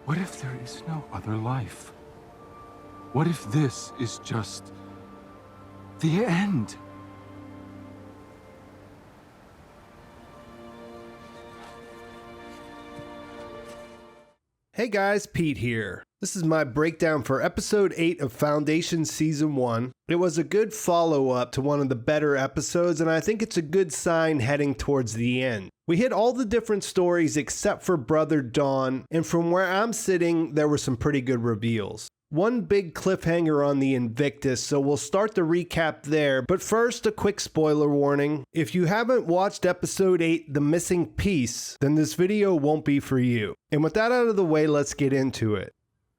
What if there is no other life? What if this is just the end? Hey guys, Pete here. This is my breakdown for episode 8 of Foundation Season 1. It was a good follow-up to one of the better episodes, and I think it's a good sign heading towards the end. We hit all the different stories except for Brother Dawn, and from where I'm sitting, there were some pretty good reveals. One big cliffhanger on the Invictus, so we'll start the recap there, but first a quick spoiler warning. If you haven't watched episode 8, The Missing Piece, then this video won't be for you. And with that out of the way, let's get into it.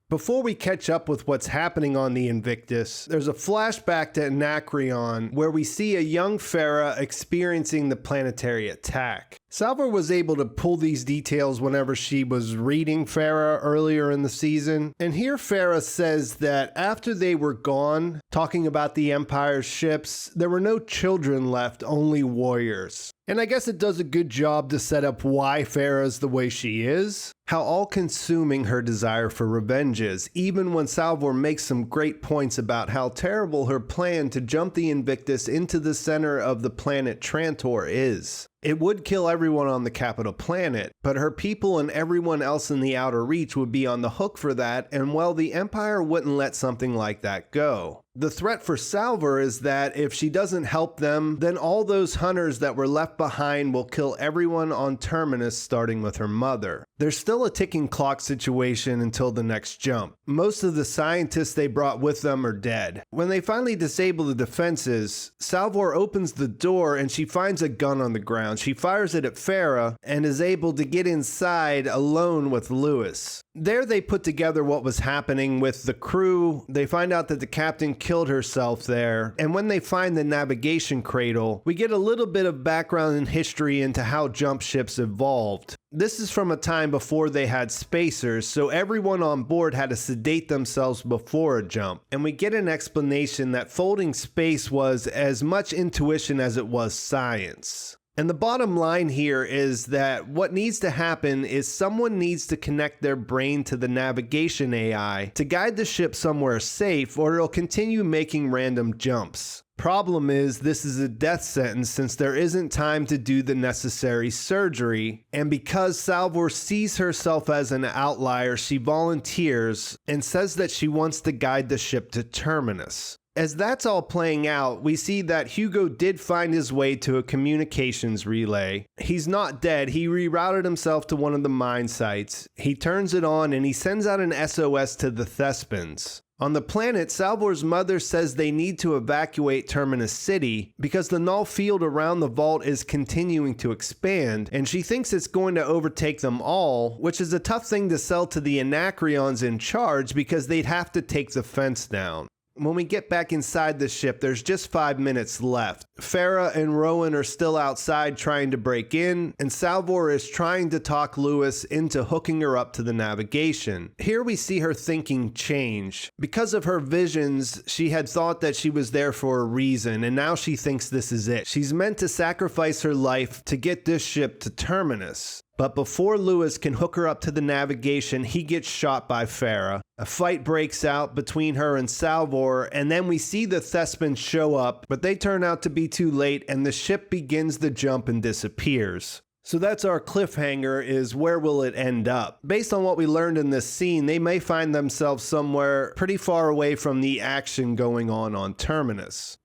Before we catch up with what's happening on the Invictus, there's a flashback to Anacreon where we see a young Phara experiencing the planetary attack. Salvor was able to pull these details whenever she was reading Phara earlier in the season, and here Phara says that after they were gone, talking about the Empire's ships, there were no children left, only warriors. And I guess it does a good job to set up why Phara's the way she is, how all-consuming her desire for revenge is, even when Salvor makes some great points about how terrible her plan to jump the Invictus into the center of the planet Trantor is. It would kill everyone on the capital planet, but her people and everyone else in the outer reach would be on the hook for that, and well, the Empire wouldn't let something like that go. The threat for Salvor is that if she doesn't help them, then all those hunters that were left behind will kill everyone on Terminus, starting with her mother. There's still a ticking clock situation until the next jump. Most of the scientists they brought with them are dead. When they finally disable the defenses, Salvor opens the door and she finds a gun on the ground. She fires it at Phara and is able to get inside alone with Lewis. There they put together what was happening with the crew. They find out that the captain killed herself there, and when they find the navigation cradle, we get a little bit of background and history into how jump ships evolved. This is from a time before they had spacers, so everyone on board had to sedate themselves before a jump, and we get an explanation that folding space was as much intuition as it was science. And the bottom line here is that what needs to happen is someone needs to connect their brain to the navigation AI to guide the ship somewhere safe, or it'll continue making random jumps. Problem is, this is a death sentence since there isn't time to do the necessary surgery, and because Salvor sees herself as an outlier, she volunteers and says that she wants to guide the ship to Terminus. As that's all playing out, we see that Hugo did find his way to a communications relay. He's not dead, he rerouted himself to one of the mine sites. He turns it on and he sends out an SOS to the Thespins. On the planet, Salvor's mother says they need to evacuate Terminus City because the null field around the vault is continuing to expand, and she thinks it's going to overtake them all, which is a tough thing to sell to the Anacreons in charge because they'd have to take the fence down. When we get back inside the ship, there's just 5 minutes left. Phara and Rowan are still outside trying to break in, and Salvor is trying to talk Lewis into hooking her up to the navigation. Here we see her thinking change. Because of her visions, she had thought that she was there for a reason, and now she thinks this is it. She's meant to sacrifice her life to get this ship to Terminus. But before Lewis can hook her up to the navigation, he gets shot by Phara. A fight breaks out between her and Salvor, and then we see the Thespins show up, but they turn out to be too late, and the ship begins the jump and disappears. So that's our cliffhanger, is where will it end up? Based on what we learned in this scene, they may find themselves somewhere pretty far away from the action going on Terminus.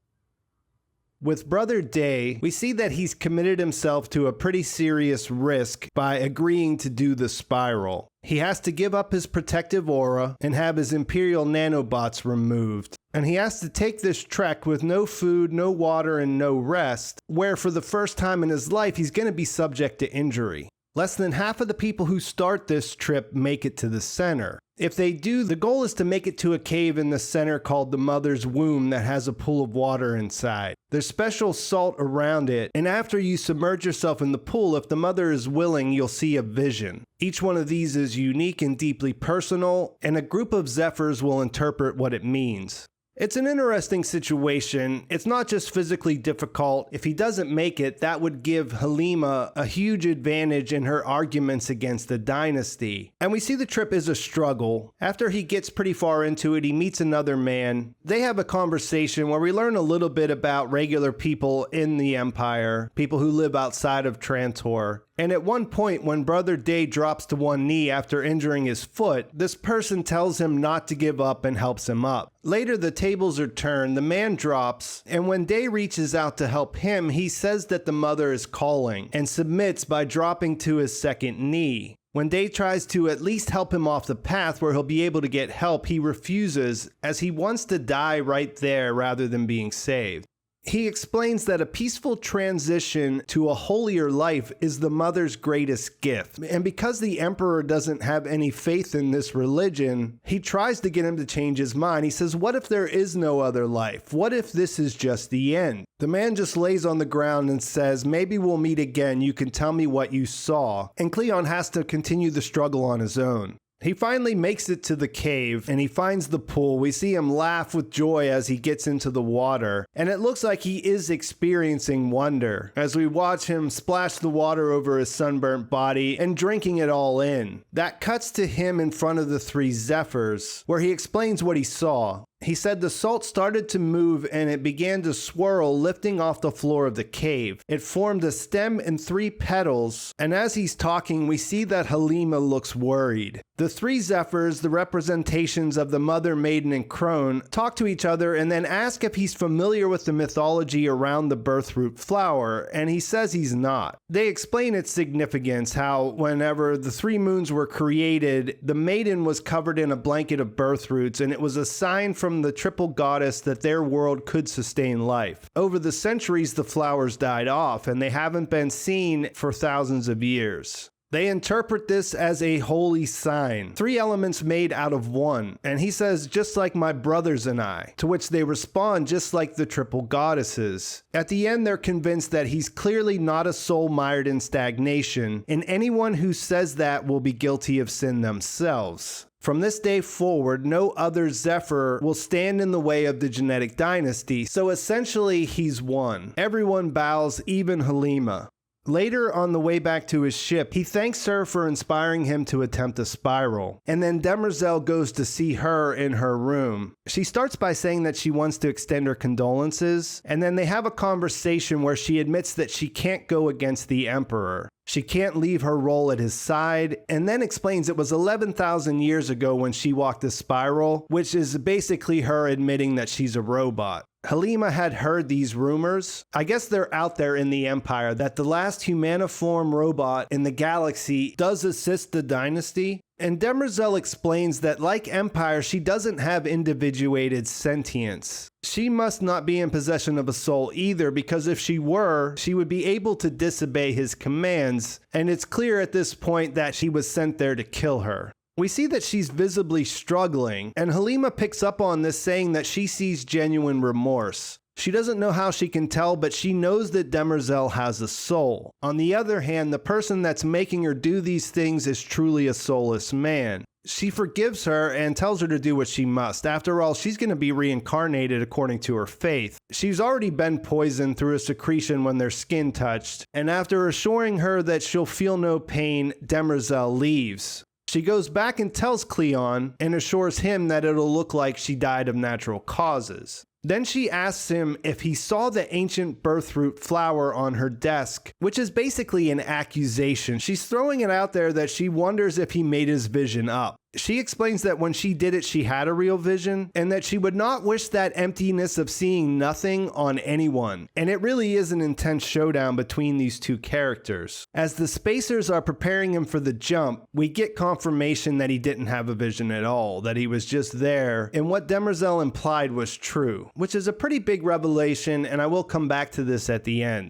With Brother Day, we see that he's committed himself to a pretty serious risk by agreeing to do the spiral. He has to give up his protective aura and have his Imperial nanobots removed. And he has to take this trek with no food, no water, and no rest, where for the first time in his life he's going to be subject to injury. Less than half of the people who start this trip make it to the center. If they do, the goal is to make it to a cave in the center called the Mother's Womb that has a pool of water inside. There's special salt around it, and after you submerge yourself in the pool, if the mother is willing, you'll see a vision. Each one of these is unique and deeply personal, and a group of Zephyrs will interpret what it means. It's an interesting situation. It's not just physically difficult. If he doesn't make it, that would give Halima a huge advantage in her arguments against the dynasty. And we see the trip is a struggle. After he gets pretty far into it, he meets another man. They have a conversation where we learn a little bit about regular people in the Empire, people who live outside of Trantor. And at one point, when Brother Day drops to one knee after injuring his foot, this person tells him not to give up and helps him up. Later, the tables are turned, the man drops, and when Day reaches out to help him, he says that the mother is calling and submits by dropping to his second knee. When Day tries to at least help him off the path where he'll be able to get help, he refuses, as he wants to die right there rather than being saved. He explains that a peaceful transition to a holier life is the mother's greatest gift. And because the emperor doesn't have any faith in this religion, he tries to get him to change his mind. He says, what if there is no other life? What if this is just the end? The man just lays on the ground and says, maybe we'll meet again. You can tell me what you saw. And Cleon has to continue the struggle on his own. He finally makes it to the cave and he finds the pool. We see him laugh with joy as he gets into the water, and it looks like he is experiencing wonder as we watch him splash the water over his sunburnt body and drinking it all in. That cuts to him in front of the three Zephyrs, where he explains what he saw. He said the salt started to move and it began to swirl, lifting off the floor of the cave. It formed a stem and 3 petals, and as he's talking, we see that Halima looks worried. The three Zephyrs, the representations of the Mother, Maiden, and Crone, talk to each other and then ask if he's familiar with the mythology around the birthroot flower, and he says he's not. They explain its significance, how whenever the 3 moons were created, the Maiden was covered in a blanket of birthroots, and it was a sign from the triple goddess that their world could sustain life. Over the centuries, the flowers died off, and they haven't been seen for thousands of years. They interpret this as a holy sign, 3 elements made out of one, and he says, just like my brothers and I, to which they respond just like the triple goddesses. At the end, they're convinced that he's clearly not a soul mired in stagnation, and anyone who says that will be guilty of sin themselves. From this day forward, no other Zephyr will stand in the way of the genetic dynasty, so essentially he's won. Everyone bows, even Halima. Later, on the way back to his ship, he thanks her for inspiring him to attempt a spiral. And then Demerzel goes to see her in her room. She starts by saying that she wants to extend her condolences, and then they have a conversation where she admits that she can't go against the Emperor. She can't leave her role at his side, and then explains it was 11,000 years ago when she walked the spiral, which is basically her admitting that she's a robot. Halima had heard these rumors. I guess they're out there in the Empire that the last humaniform robot in the galaxy does assist the dynasty. And Demerzel explains that like Empire, she doesn't have individuated sentience. She must not be in possession of a soul either, because if she were, she would be able to disobey his commands, and it's clear at this point that she was sent there to kill her. We see that she's visibly struggling, and Halima picks up on this, saying that she sees genuine remorse. She doesn't know how she can tell, but she knows that Demerzel has a soul. On the other hand, the person that's making her do these things is truly a soulless man. She forgives her and tells her to do what she must. After all, she's going to be reincarnated according to her faith. She's already been poisoned through a secretion when their skin touched, and after assuring her that she'll feel no pain, Demerzel leaves. She goes back and tells Cleon and assures him that it'll look like she died of natural causes. Then she asks him if he saw the ancient birthroot flower on her desk, which is basically an accusation. She's throwing it out there that she wonders if he made his vision up. She explains that when she did it, she had a real vision, and that she would not wish that emptiness of seeing nothing on anyone. And it really is an intense showdown between these two characters. As the Spacers are preparing him for the jump, we get confirmation that he didn't have a vision at all, that he was just there, and what Demerzel implied was true, which is a pretty big revelation, and I will come back to this at the end.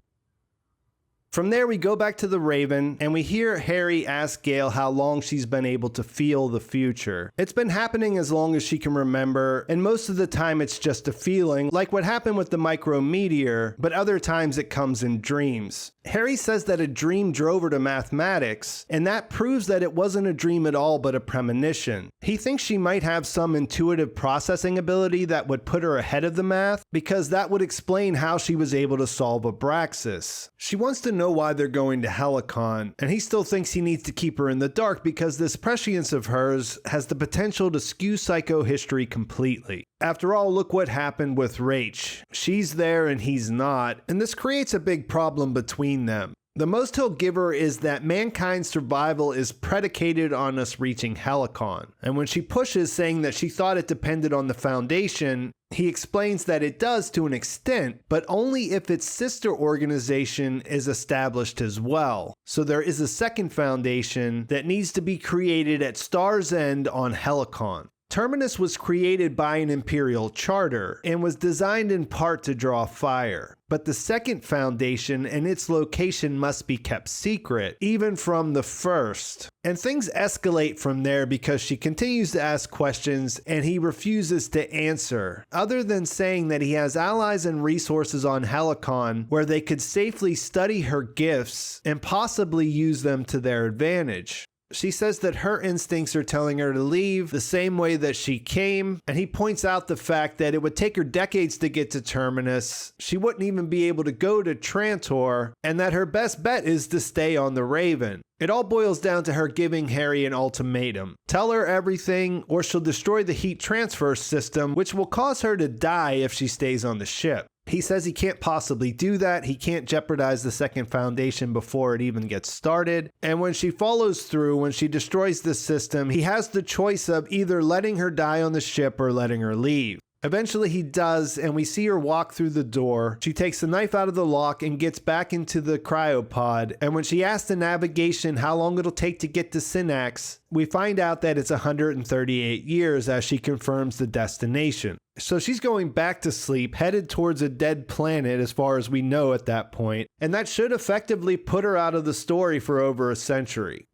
From there, we go back to the Raven, and we hear Harry ask Gaal how long she's been able to feel the future. It's been happening as long as she can remember, and most of the time it's just a feeling, like what happened with the micrometeor, but other times it comes in dreams. Harry says that a dream drove her to mathematics, and that proves that it wasn't a dream at all but a premonition. He thinks she might have some intuitive processing ability that would put her ahead of the math, because that would explain how she was able to solve Abraxas. She wants to know why they're going to Helicon, and he still thinks he needs to keep her in the dark because this prescience of hers has the potential to skew psychohistory completely. After all, look what happened with Rach. She's there and he's not, and this creates a big problem between them. The most he'll give her is that mankind's survival is predicated on us reaching Helicon, and when she pushes saying that she thought it depended on the Foundation, he explains that it does to an extent, but only if its sister organization is established as well. So there is a second Foundation that needs to be created at Star's End on Helicon. Terminus was created by an Imperial charter and was designed in part to draw fire. But the second Foundation and its location must be kept secret, even from the first. And things escalate from there because she continues to ask questions and he refuses to answer, other than saying that he has allies and resources on Helicon where they could safely study her gifts and possibly use them to their advantage. She says that her instincts are telling her to leave the same way that she came, and he points out the fact that it would take her decades to get to Terminus, she wouldn't even be able to go to Trantor, and that her best bet is to stay on the Raven. It all boils down to her giving Harry an ultimatum. Tell her everything, or she'll destroy the heat transfer system, which will cause her to die if she stays on the ship. He says he can't possibly do that, he can't jeopardize the second Foundation before it even gets started, and when she follows through, when she destroys the system, he has the choice of either letting her die on the ship or letting her leave. Eventually he does, and we see her walk through the door. She takes the knife out of the lock and gets back into the cryopod, and when she asks the navigation how long it'll take to get to Synnax, we find out that it's 138 years as she confirms the destination. So she's going back to sleep, headed towards a dead planet as far as we know at that point, and that should effectively put her out of the story for over a century.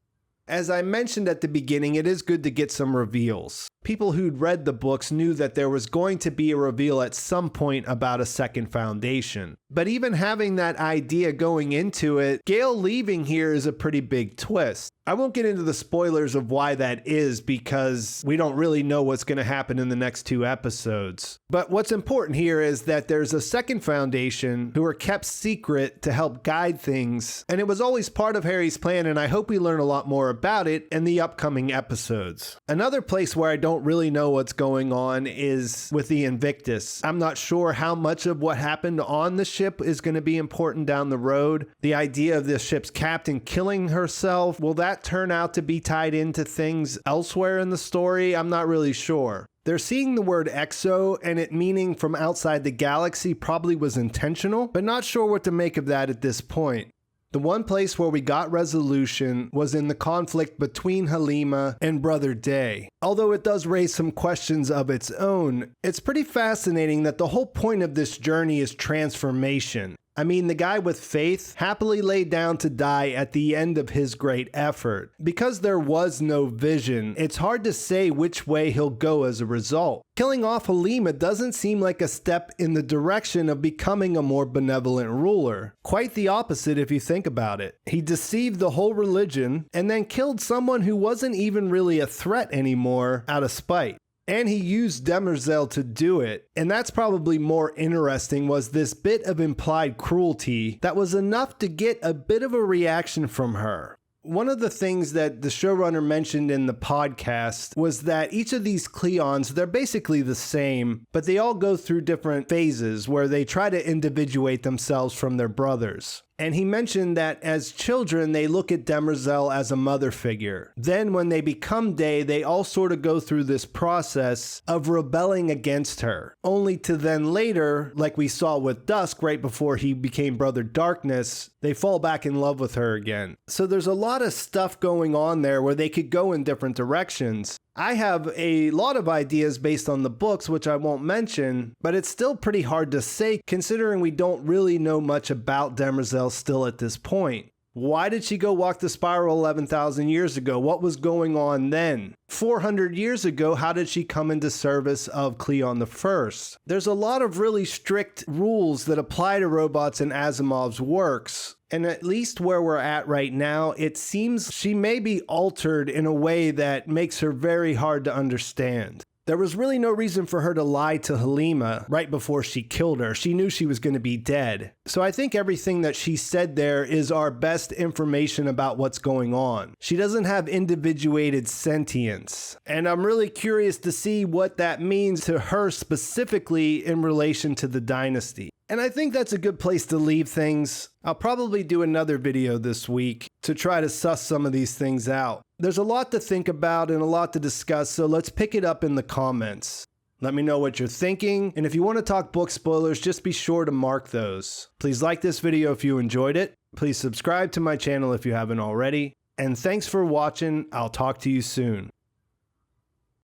As I mentioned at the beginning, it is good to get some reveals. People who'd read the books knew that there was going to be a reveal at some point about a second Foundation. But even having that idea going into it, Gaal leaving here is a pretty big twist. I won't get into the spoilers of why that is because we don't really know what's going to happen in the next 2 episodes. But what's important here is that there's a second Foundation who are kept secret to help guide things, and it was always part of Harry's plan, and I hope we learn a lot more about it in the upcoming episodes. Another place where I don't really know what's going on is with the Invictus. I'm not sure how much of what happened on the ship is going to be important down the road. The idea of the ship's captain killing herself, will that turn out to be tied into things elsewhere in the story? I'm not really sure. They're seeing the word exo, and it meaning from outside the galaxy probably was intentional, but not sure what to make of that at this point. The one place where we got resolution was in the conflict between Halima and Brother Day. Although it does raise some questions of its own, it's pretty fascinating that the whole point of this journey is transformation. I mean, the guy with faith happily laid down to die at the end of his great effort. Because there was no vision, it's hard to say which way he'll go as a result. Killing off Halima doesn't seem like a step in the direction of becoming a more benevolent ruler. Quite the opposite if you think about it. He deceived the whole religion and then killed someone who wasn't even really a threat anymore out of spite. And he used Demerzel to do it, and that's probably more interesting, was this bit of implied cruelty that was enough to get a bit of a reaction from her. One of the things that the showrunner mentioned in the podcast was that each of these Cleons, they're basically the same, but they all go through different phases where they try to individuate themselves from their brothers. And he mentioned that as children, they look at Demerzel as a mother figure. Then when they become Day, they all sort of go through this process of rebelling against her. Only to then later, like we saw with Dusk right before he became Brother Darkness, they fall back in love with her again. So there's a lot of stuff going on there where they could go in different directions. I have a lot of ideas based on the books, which I won't mention, but it's still pretty hard to say considering we don't really know much about Demerzel still at this point. Why did she go walk the spiral 11,000 years ago? What was going on then? 400 years ago, how did she come into service of Cleon the First? There's a lot of really strict rules that apply to robots in Asimov's works. And at least where we're at right now, it seems she may be altered in a way that makes her very hard to understand. There was really no reason for her to lie to Halima right before she killed her. She knew she was going to be dead. So I think everything that she said there is our best information about what's going on. She doesn't have individuated sentience. And I'm really curious to see what that means to her specifically in relation to the dynasty. And I think that's a good place to leave things. I'll probably do another video this week to try to suss some of these things out. There's a lot to think about and a lot to discuss, so let's pick it up in the comments. Let me know what you're thinking, and if you want to talk book spoilers, just be sure to mark those. Please like this video if you enjoyed it. Please subscribe to my channel if you haven't already. And thanks for watching. I'll talk to you soon.